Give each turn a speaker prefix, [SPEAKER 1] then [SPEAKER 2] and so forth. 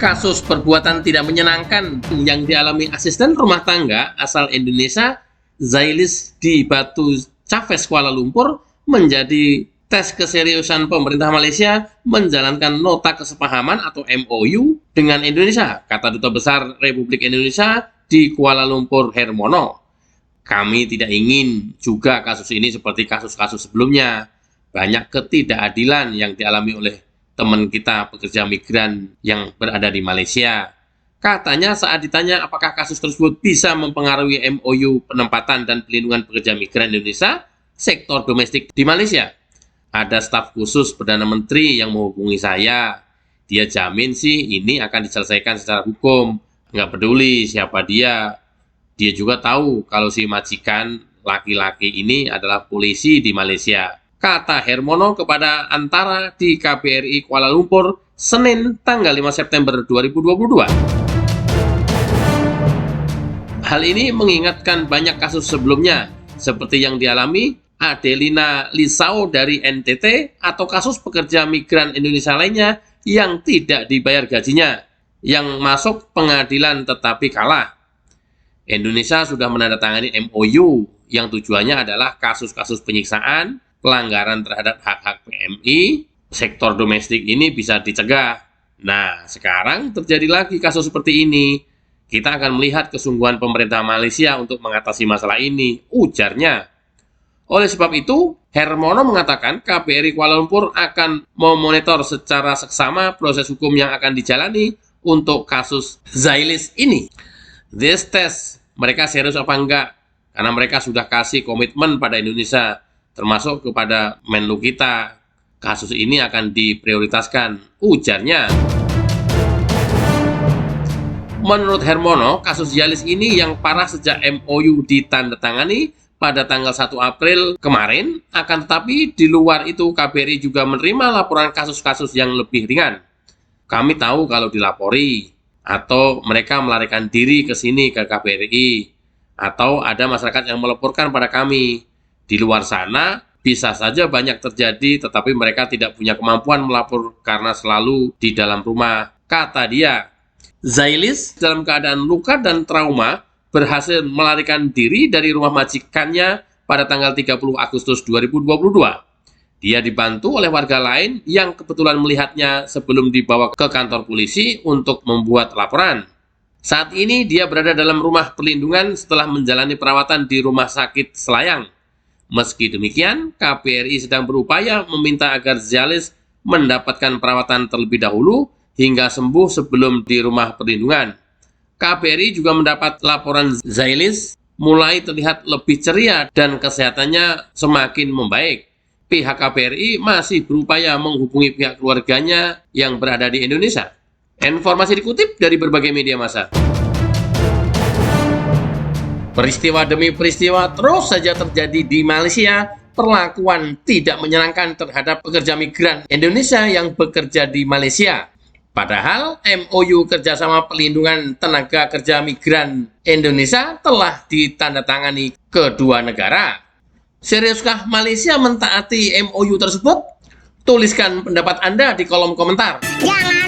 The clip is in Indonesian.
[SPEAKER 1] Kasus perbuatan tidak menyenangkan yang dialami asisten rumah tangga asal Indonesia, Zailis di Batu Chavez, Kuala Lumpur, menjadi tes keseriusan pemerintah Malaysia menjalankan nota kesepahaman atau MOU dengan Indonesia, kata Duta Besar Republik Indonesia di Kuala Lumpur, Hermono. Kami tidak ingin juga kasus ini seperti kasus-kasus sebelumnya. Banyak ketidakadilan yang dialami oleh teman kita pekerja migran yang berada di Malaysia. Katanya saat ditanya apakah kasus tersebut bisa mempengaruhi MOU penempatan dan pelindungan pekerja migran Indonesia sektor domestik di Malaysia. Ada staf khusus Perdana Menteri yang menghubungi saya. Dia jamin sih ini akan diselesaikan secara hukum. Nggak peduli siapa dia. Dia juga tahu kalau si majikan laki-laki ini adalah polisi di Malaysia, kata Hermono kepada Antara di KBRI Kuala Lumpur, Senin tanggal 5 September 2022. Hal ini mengingatkan banyak kasus sebelumnya, seperti yang dialami Adelina Lisau dari NTT atau kasus pekerja migran Indonesia lainnya yang tidak dibayar gajinya, yang masuk pengadilan tetapi kalah. Indonesia sudah menandatangani MOU yang tujuannya adalah kasus-kasus penyiksaan, pelanggaran terhadap hak-hak PMI, sektor domestik ini bisa dicegah. Nah, sekarang terjadi lagi kasus seperti ini. Kita akan melihat kesungguhan pemerintah Malaysia untuk mengatasi masalah ini, ujarnya. Oleh sebab itu, Hermono mengatakan KBRI Kuala Lumpur akan memonitor secara seksama proses hukum yang akan dijalani untuk kasus Zailis ini. This test, mereka serius apa enggak? Karena mereka sudah kasih komitmen pada Indonesia, termasuk kepada Menlu kita. Kasus ini akan diprioritaskan, ujarnya. Menurut Hermono, kasus Zailis ini yang parah sejak MOU ditandatangani pada tanggal 1 April kemarin, akan tetapi di luar itu KBRI juga menerima laporan kasus-kasus yang lebih ringan. Kami tahu kalau dilapori, atau mereka melarikan diri ke sini ke KBRI, atau ada masyarakat yang melaporkan pada kami. Di luar sana bisa saja banyak terjadi, tetapi mereka tidak punya kemampuan melapor karena selalu di dalam rumah, kata dia. Zailis dalam keadaan luka dan trauma berhasil melarikan diri dari rumah majikannya pada tanggal 30 Agustus 2022. Dia dibantu oleh warga lain yang kebetulan melihatnya sebelum dibawa ke kantor polisi untuk membuat laporan. Saat ini dia berada dalam rumah perlindungan setelah menjalani perawatan di Rumah Sakit Selayang. Meski demikian, KBRI sedang berupaya meminta agar Zailis mendapatkan perawatan terlebih dahulu hingga sembuh sebelum di rumah perlindungan. KBRI juga mendapat laporan Zailis mulai terlihat lebih ceria dan kesehatannya semakin membaik. Pihak KBRI masih berupaya menghubungi pihak keluarganya yang berada di Indonesia. Informasi dikutip dari berbagai media massa. Peristiwa demi peristiwa terus saja terjadi di Malaysia. Perlakuan tidak menyenangkan terhadap pekerja migran Indonesia yang bekerja di Malaysia. Padahal MOU kerjasama pelindungan tenaga kerja migran Indonesia telah ditandatangani kedua negara. Seriuskah Malaysia mentaati MOU tersebut? Tuliskan pendapat Anda di kolom komentar.
[SPEAKER 2] Jangan